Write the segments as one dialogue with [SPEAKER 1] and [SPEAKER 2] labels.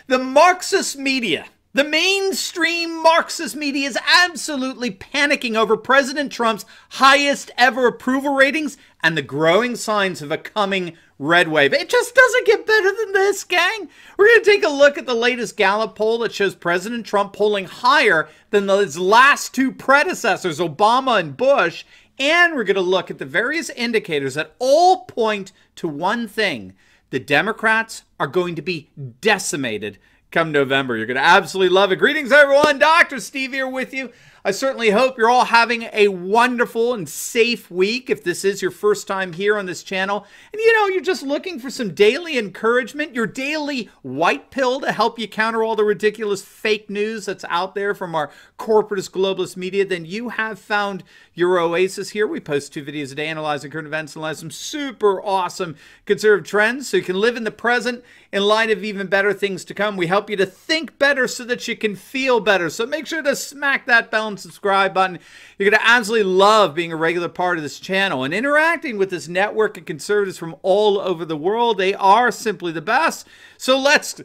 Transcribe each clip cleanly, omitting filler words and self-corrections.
[SPEAKER 1] The Marxist media, the mainstream Marxist media is absolutely panicking over President Trump's highest ever approval ratings and the growing signs of a coming red wave. It just doesn't get better than this, gang. We're going to take a look at the latest Gallup poll that shows President Trump polling higher than his last two predecessors, Obama and Bush. And we're going to look at the various indicators that all point to one thing. The Democrats are going to be decimated come November. You're going to absolutely love it. Greetings, everyone. Dr. Steve here with you. I certainly hope you're all having a wonderful and safe week if this is your first time here on this channel. And you're just looking for some daily encouragement, your daily white pill to help you counter all the ridiculous fake news that's out there from our corporatist globalist media, then you have found your oasis here. We post 2 videos a day analyzing current events and analyzing some super awesome conservative trends so you can live in the present in light of even better things to come. We help you to think better so that you can feel better. So make sure to smack that bell and subscribe button. You're going to absolutely love being a regular part of this channel and interacting with this network of conservatives from all over the world. They are simply the best. So let's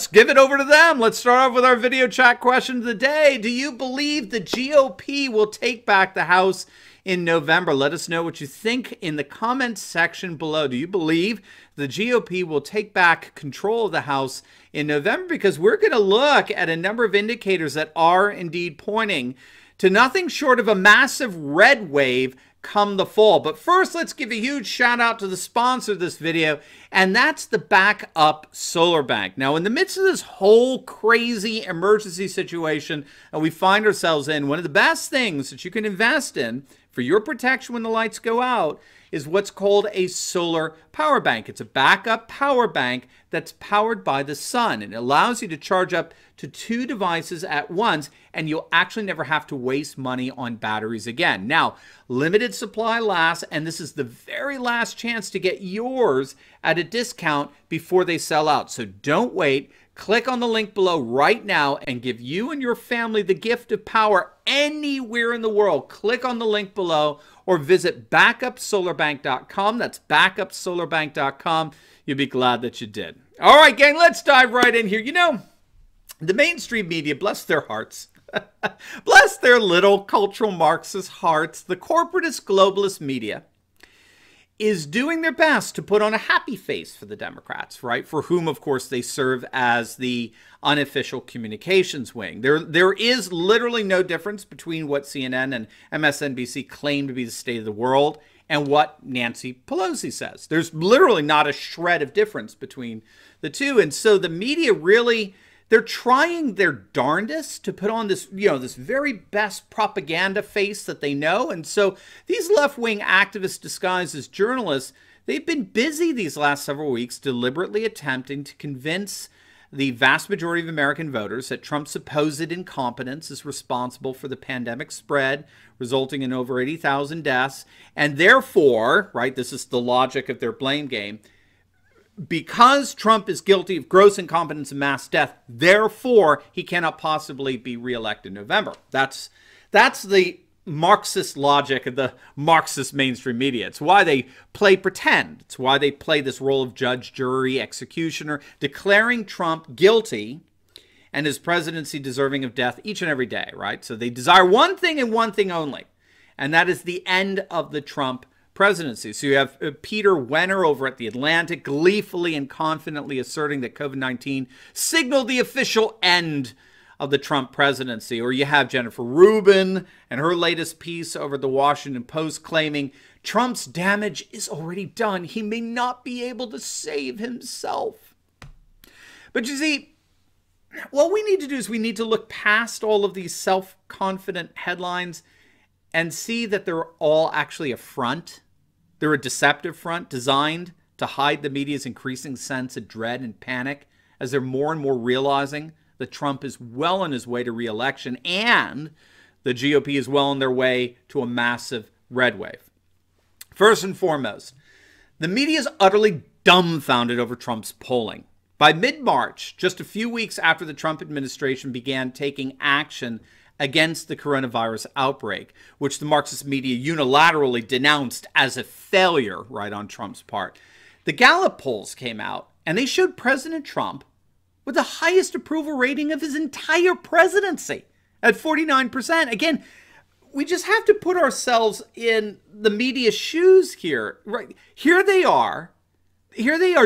[SPEAKER 1] give it over to them. Let's start off with our video chat question of the day. Do you believe the GOP will take back the House in November? Let us know what you think in the comments section below. Do you believe the GOP will take back control of the House in November? Because we're going to look at a number of indicators that are indeed pointing to nothing short of a massive red wave come the fall. But first, let's give a huge shout out to the sponsor of this video, and that's the Backup Solar Bank. Now, in the midst of this whole crazy emergency situation that we find ourselves in, one of the best things that you can invest in for your protection when the lights go out is what's called a solar power bank. It's a backup power bank that's powered by the sun, and it allows you to charge up to 2 devices at once, and you'll actually never have to waste money on batteries again. Now, limited supply lasts, and this is the very last chance to get yours at a discount before they sell out. So don't wait. Click on the link below right now and give you and your family the gift of power anywhere in the world. Click on the link below or visit backupsolarbank.com. That's backupsolarbank.com. You'll be glad that you did. All right, gang, let's dive right in here. The mainstream media, bless their hearts, bless their little cultural Marxist hearts, the corporatist globalist media is doing their best to put on a happy face for the Democrats, right? For whom, of course, they serve as the unofficial communications wing. There is literally no difference between what CNN and MSNBC claim to be the state of the world and what Nancy Pelosi says. There's literally not a shred of difference between the two. And so the media really, they're trying their darndest to put on this, this very best propaganda face that they know. And so these left-wing activists disguised as journalists, they've been busy these last several weeks deliberately attempting to convince the vast majority of American voters that Trump's supposed incompetence is responsible for the pandemic spread, resulting in over 80,000 deaths. And therefore, right, this is the logic of their blame game, because Trump is guilty of gross incompetence and mass death, therefore he cannot possibly be reelected in November. That's the Marxist logic of the Marxist mainstream media. It's why they play pretend. It's why they play this role of judge, jury, executioner, declaring Trump guilty and his presidency deserving of death each and every day, right? So they desire one thing and one thing only, and that is the end of the Trump presidency. So you have Peter Wenner over at The Atlantic gleefully and confidently asserting that COVID-19 signaled the official end of the Trump presidency. Or you have Jennifer Rubin and her latest piece over the Washington Post claiming Trump's damage is already done. He may not be able to save himself. But you see, what we need to do is we need to look past all of these self-confident headlines and see that they're all actually a front. They're a deceptive front designed to hide the media's increasing sense of dread and panic as they're more and more realizing that Trump is well on his way to re-election and the GOP is well on their way to a massive red wave. First and foremost, the media is utterly dumbfounded over Trump's polling. By mid-March, just a few weeks after the Trump administration began taking action against the coronavirus outbreak, which the Marxist media unilaterally denounced as a failure, right, on Trump's part. The Gallup polls came out, and they showed President Trump with the highest approval rating of his entire presidency at 49%. Again, we just have to put ourselves in the media's shoes here. Right? Here they are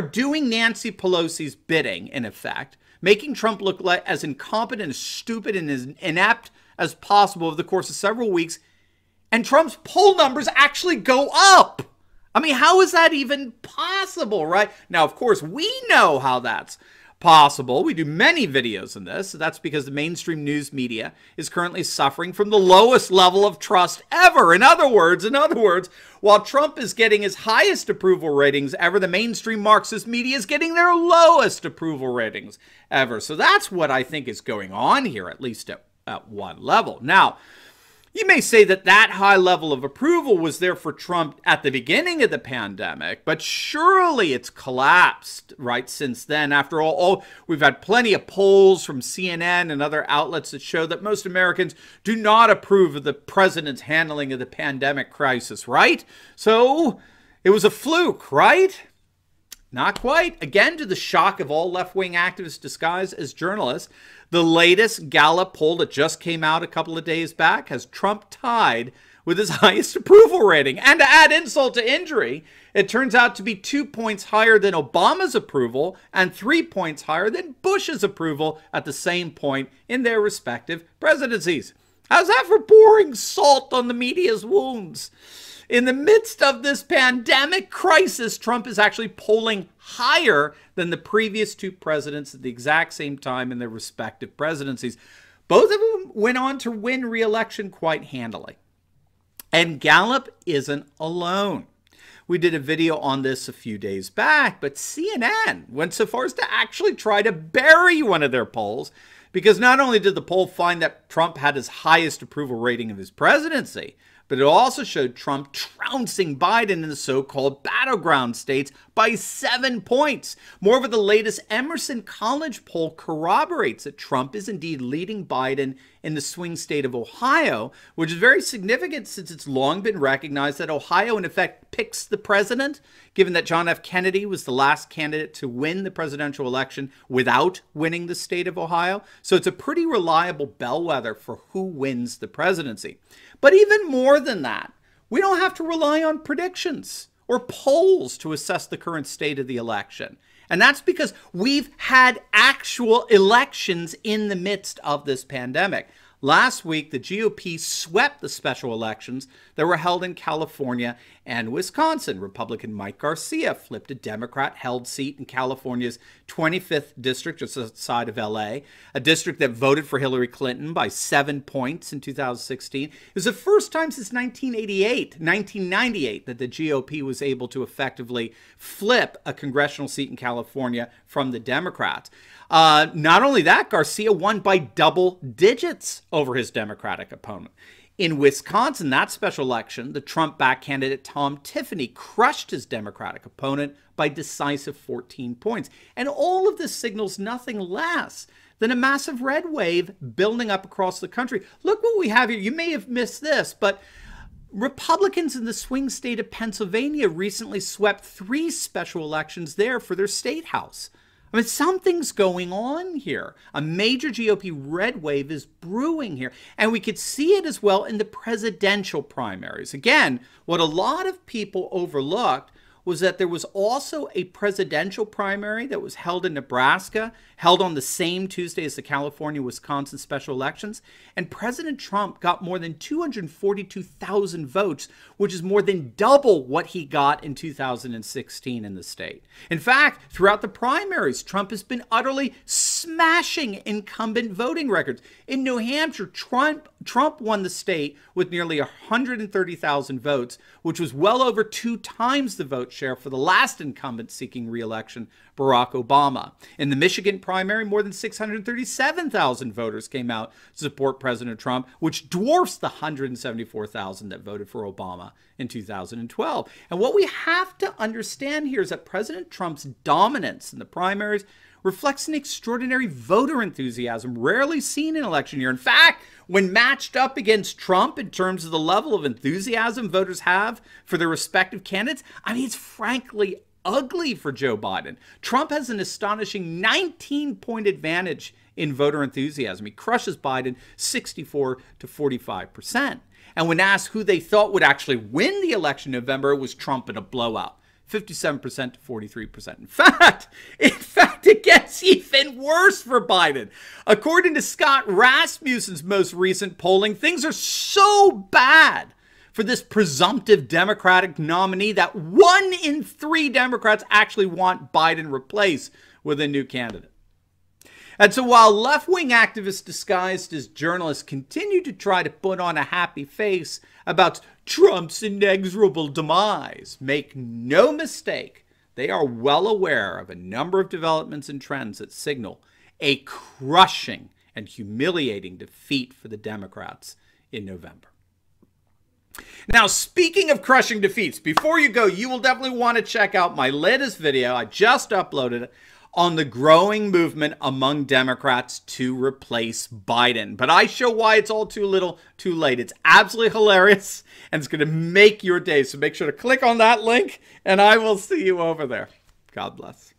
[SPEAKER 1] doing Nancy Pelosi's bidding, in effect, making Trump look like as incompetent, as stupid, and as inept as possible over the course of several weeks. And Trump's poll numbers actually go up. I mean, how is that even possible, right? Now, of course, we know how that's possible. We do many videos on this. So that's because the mainstream news media is currently suffering from the lowest level of trust ever. In other words, while Trump is getting his highest approval ratings ever, the mainstream Marxist media is getting their lowest approval ratings ever. So that's what I think is going on here, at least at one level. Now, you may say that that high level of approval was there for Trump at the beginning of the pandemic, but surely it's collapsed, right, since then. After all, we've had plenty of polls from CNN and other outlets that show that most Americans do not approve of the president's handling of the pandemic crisis, right? So it was a fluke, right? Not quite. Again, to the shock of all left-wing activists disguised as journalists, the latest Gallup poll that just came out a couple of days back has Trump tied with his highest approval rating. And to add insult to injury, it turns out to be 2 points higher than Obama's approval and 3 points higher than Bush's approval at the same point in their respective presidencies. How's that for pouring salt on the media's wounds? In the midst of this pandemic crisis, Trump is actually polling higher than the previous two presidents at the exact same time in their respective presidencies. Both of them went on to win re-election quite handily. And Gallup isn't alone. We did a video on this a few days back, but CNN went so far as to actually try to bury one of their polls, because not only did the poll find that Trump had his highest approval rating of his presidency, but it also showed Trump trouncing Biden in the so-called battleground states by 7 points. Moreover, the latest Emerson College poll corroborates that Trump is indeed leading Biden in the swing state of Ohio, which is very significant since it's long been recognized that Ohio, in effect, picks the president, given that John F. Kennedy was the last candidate to win the presidential election without winning the state of Ohio. So it's a pretty reliable bellwether for who wins the presidency. But even more than that, we don't have to rely on predictions or polls to assess the current state of the election. And that's because we've had actual elections in the midst of this pandemic. Last week, the GOP swept the special elections that were held in California and Wisconsin. Republican Mike Garcia flipped a Democrat-held seat in California's 25th district, just outside of LA, a district that voted for Hillary Clinton by 7 points in 2016. It was the first time since 1998 that the GOP was able to effectively flip a congressional seat in California from the Democrats. Not only that, Garcia won by double digits over his Democratic opponent. In Wisconsin, that special election, the Trump-backed candidate Tom Tiffany crushed his Democratic opponent by decisive 14 points. And all of this signals nothing less than a massive red wave building up across the country. Look what we have here. You may have missed this, but Republicans in the swing state of Pennsylvania recently swept 3 special elections there for their state house. I mean, something's going on here. A major GOP red wave is brewing here. And we could see it as well in the presidential primaries. Again, what a lot of people overlooked was that there was also a presidential primary that was held in Nebraska, held on the same Tuesday as the California-Wisconsin special elections. And President Trump got more than 242,000 votes, which is more than double what he got in 2016 in the state. In fact, throughout the primaries, Trump has been utterly smashing incumbent voting records. In New Hampshire, Trump won the state with nearly 130,000 votes, which was well over 2 times the vote share for the last incumbent seeking re-election, Barack Obama. In the Michigan primary, more than 637,000 voters came out to support President Trump, which dwarfs the 174,000 that voted for Obama in 2012. And what we have to understand here is that President Trump's dominance in the primaries reflects an extraordinary voter enthusiasm rarely seen in an election year. In fact, when matched up against Trump in terms of the level of enthusiasm voters have for their respective candidates, I mean, it's frankly ugly for Joe Biden. Trump has an astonishing 19-point advantage in voter enthusiasm. He crushes Biden 64 to 45%. And when asked who they thought would actually win the election in November, it was Trump in a blowout. 57% to 43%. In fact, it gets even worse for Biden. According to Scott Rasmussen's most recent polling, things are so bad for this presumptive Democratic nominee that 1 in 3 Democrats actually want Biden replaced with a new candidate. And so while left-wing activists disguised as journalists continue to try to put on a happy face about Trump's inexorable demise, make no mistake, they are well aware of a number of developments and trends that signal a crushing and humiliating defeat for the Democrats in November. Now, speaking of crushing defeats, before you go, you will definitely want to check out my latest video. I just uploaded it on the growing movement among Democrats to replace Biden. But I show why it's all too little, too late. It's absolutely hilarious, and it's going to make your day. So make sure to click on that link, and I will see you over there. God bless.